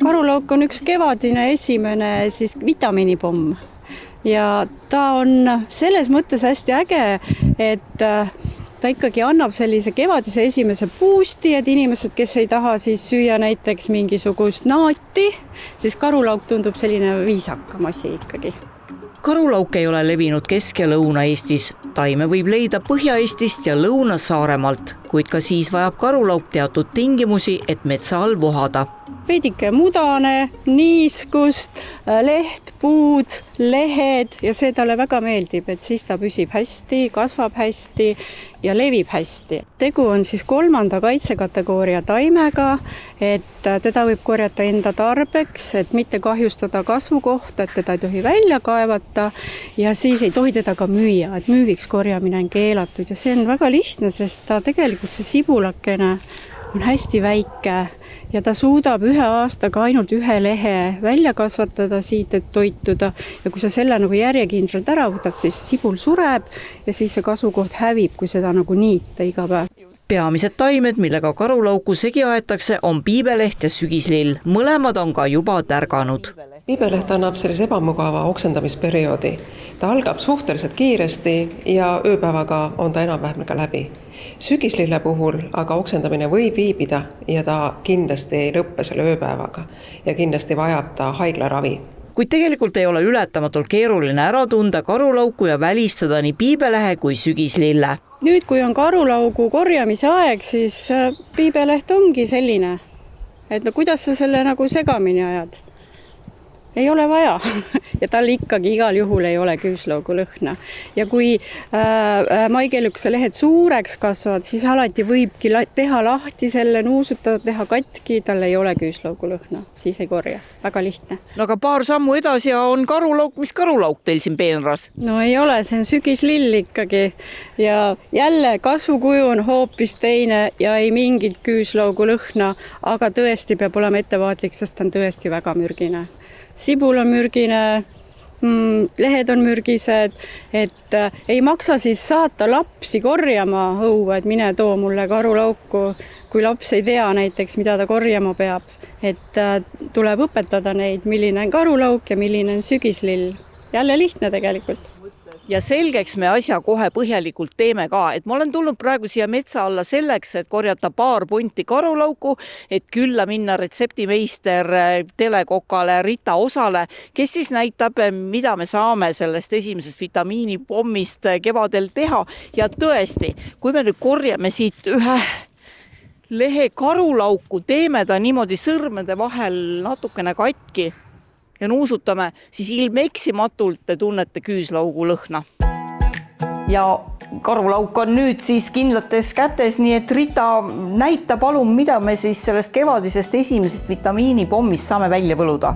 Karulauk on üks kevadine esimene siis vitamiinipomm ja ta on selles mõttes hästi äge, et ta ikkagi annab sellise kevadise esimese boosti, et inimesed, kes ei taha siis süüa näiteks mingisugust naati, siis karulauk tundub selline viisakam asi ikkagi. Karulauk ei ole levinud Kesk- ja Lõuna-Eestis. Taime võib leida Põhja-Eestist ja Lõuna-Saaremaalt, kuid ka siis vajab karulauk teatud tingimusi, et metsa all vohada. Veidike mudane, niiskust, leht, puud, lehed ja see talle väga meeldib, et siis ta püsib hästi, kasvab hästi ja levib hästi. Tegu on siis 3. kaitsekategooria taimega, et teda võib korjata enda tarbeks, et mitte kahjustada kasvukohta, et teda ei tohi välja kaevata ja siis ei tohi teda ka müüa, et müügiks korjamine on keelatud ja see on väga lihtne, sest ta tegelikult see sibulakene on hästi väike ja ta suudab 1 aastaga ainult 1 lehe välja kasvatada siit, et toituda. Ja kui sa selle nagu järjekindlalt ära võtad, siis sibul sureb ja siis see kasvukoht hävib, kui seda nagu niita iga päev. Peamised taimed, millega karulauku segi aetakse, on piibeleht ja sügislill. Mõlemad on ka juba tärganud. Piibeleht annab sellise ebamugava oksendamisperioodi. Ta algab suhteliselt kiiresti ja ööpäevaga on ta enam-vähem ka läbi. Sügislille puhul aga oksendamine võib viibida ja ta kindlasti ei lõppe selle ööpäevaga ja kindlasti vajab ta haiglaravi. Kuid tegelikult ei ole ületamatult keeruline ära tunda karulauku ja välistada nii piibelehe kui sügislille. Nüüd, kui on karulaugu korjamise aeg, siis piibeleht ongi selline, et no kuidas sa selle nagu segamini ajad? Ei ole vaja ja tal ikkagi igal juhul ei ole küüslaugu lõhna. Ja kui maikelukse lehed suureks kasvavad, siis alati võibki teha lahti selle, nuusutada, teha katki, tal ei ole küüslaugu lõhna, siis ei korja. Väga lihtne. No aga paar sammu edasi on karulauk, mis karulauk teil siin peenras? No ei ole, see on sügislill ikkagi ja jälle kasvukuju on hoopis teine ja ei mingit küüslaugu lõhna, aga tõesti peab olema ettevaatlik, sest ta on tõesti väga mürgine. Sibul on mürgine, lehed on mürgised, et ei maksa siis saata lapsi korjama õue, et mine too mulle karulauku, kui laps ei tea näiteks, mida ta korjama peab. Et tuleb õpetada neid, milline on karulauk ja milline on sügislill. Jälle lihtne tegelikult. Ja selgeks me asja kohe põhjalikult teeme ka, et ma olen tulnud praegu siia metsa alla selleks, et korjata paar punti karulauku, et külla minna retseptimeister telekokale Rita Osale, kes siis näitab, mida me saame sellest esimesest vitamiinipommist kevadel teha. Ja tõesti, kui me nüüd korjame siit ühe lehe karulauku, teeme ta niimoodi sõrmede vahel natukene katki ja nuusutame, siis ilmeksimatult te tunnete küüslaugu lõhna. Ja karulauk on nüüd siis kindlates kätes, nii et Rita, näita palun, mida me siis sellest kevadisest esimesest vitamiinipommist saame välja võluda.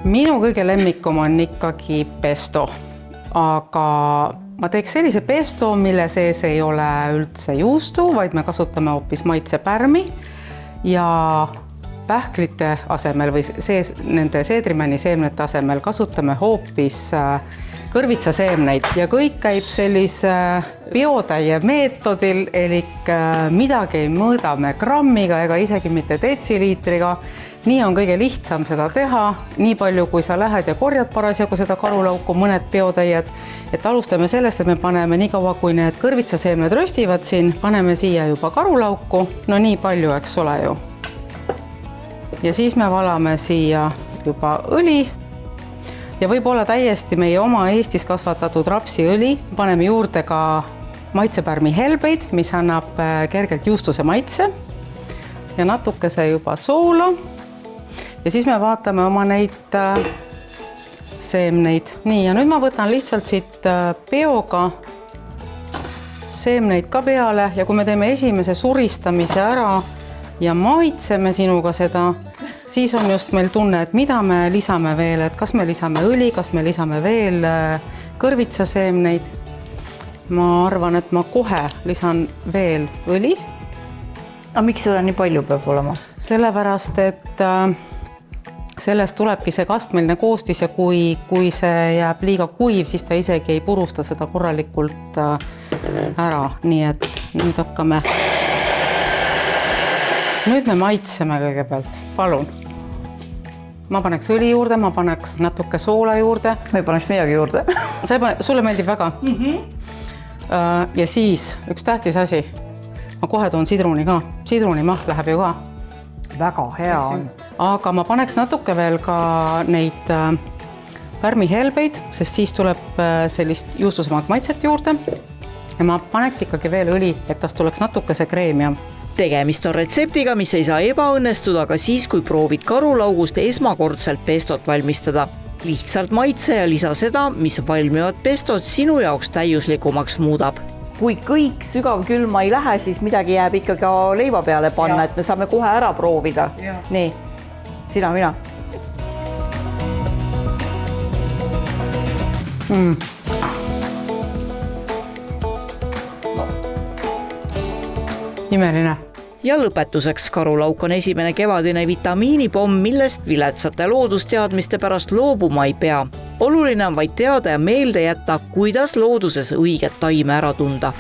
Minu kõige lemmikum on ikkagi pesto, aga ma teeks sellise pesto, mille sees ei ole üldse juustu, vaid me kasutame hoopis maitsepärmi ja pähklite asemel või nende seedrimänni seemnete asemel kasutame hoopis kõrvitsaseemneid ja kõik käib sellise biotäie meetodil, elik midagi ei mõõda me grammiga ega isegi mitte detsiliitriga. Nii on kõige lihtsam seda teha, nii palju kui sa lähed ja korjad parasjagu seda karulauku, mõned biotäied, et alustame sellest, et me paneme nii kaua, kui need kõrvitsaseemned röstivad siin, paneme siia juba karulauku, no nii palju, eks ole ju. Ja siis me valame siia juba õli ja võib olla täiesti meie oma Eestis kasvatatud rapsiõli. Paneme juurde ka maitsepärmi helbeid, mis annab kergelt juustuse maitse ja natukese juba soola. Ja siis me vaatame oma neid seemneid. Nii, ja nüüd ma võtan lihtsalt siit peoga seemneid ka peale ja kui me teeme esimese suristamise ära ja maitseme sinuga seda, siis on just meil tunne, et mida me lisame veel, et kas me lisame õli, kas me lisame veel kõrvitsaseemneid. Ma arvan, et ma kohe lisan veel õli. Aga miks seda nii palju peab olema? Sellepärast, et sellest tulebki see kastmeline koostis ja kui see jääb liiga kuiv, siis ta isegi ei purusta seda korralikult ära. Nii et nüüd hakkame. Nüüd me maitseme kõigepealt. Palun. ma paneks õli juurde, ma paneks natuke soola juurde. ma ei paneks midagi juurde. Sulle meeldib väga? Ja siis üks tähtis asi. Ma kohe toon sidruni ka. Sidrunimaht läheb ju ka. Väga hea on. Aga ma paneks natuke veel ka neid pärmihelbeid, sest siis tuleb sellist juustusemat maitset juurde. Ja ma paneks ikkagi veel õli, et tast tuleks natuke see kreemiam. Tegemist on retseptiga, mis ei saa ebaõnnestuda ka siis, kui proovid karulaugust esmakordselt pestot valmistada. Lihtsalt maitse ja lisa seda, mis valmivad pestot sinu jaoks täiuslikumaks muudab. Kui kõik sügavkülma ei lähe, siis midagi jääb ikka ka leiva peale panna, et me saame kohe ära proovida. Nii, sina, mina. Imeline. Ja lõpetuseks karulauk on esimene kevadine vitamiinipomm, millest viletsate loodusteadmiste pärast loobuma ei pea. Oluline on vaid teada ja meelde jätta, kuidas looduses õiget taime ära tunda.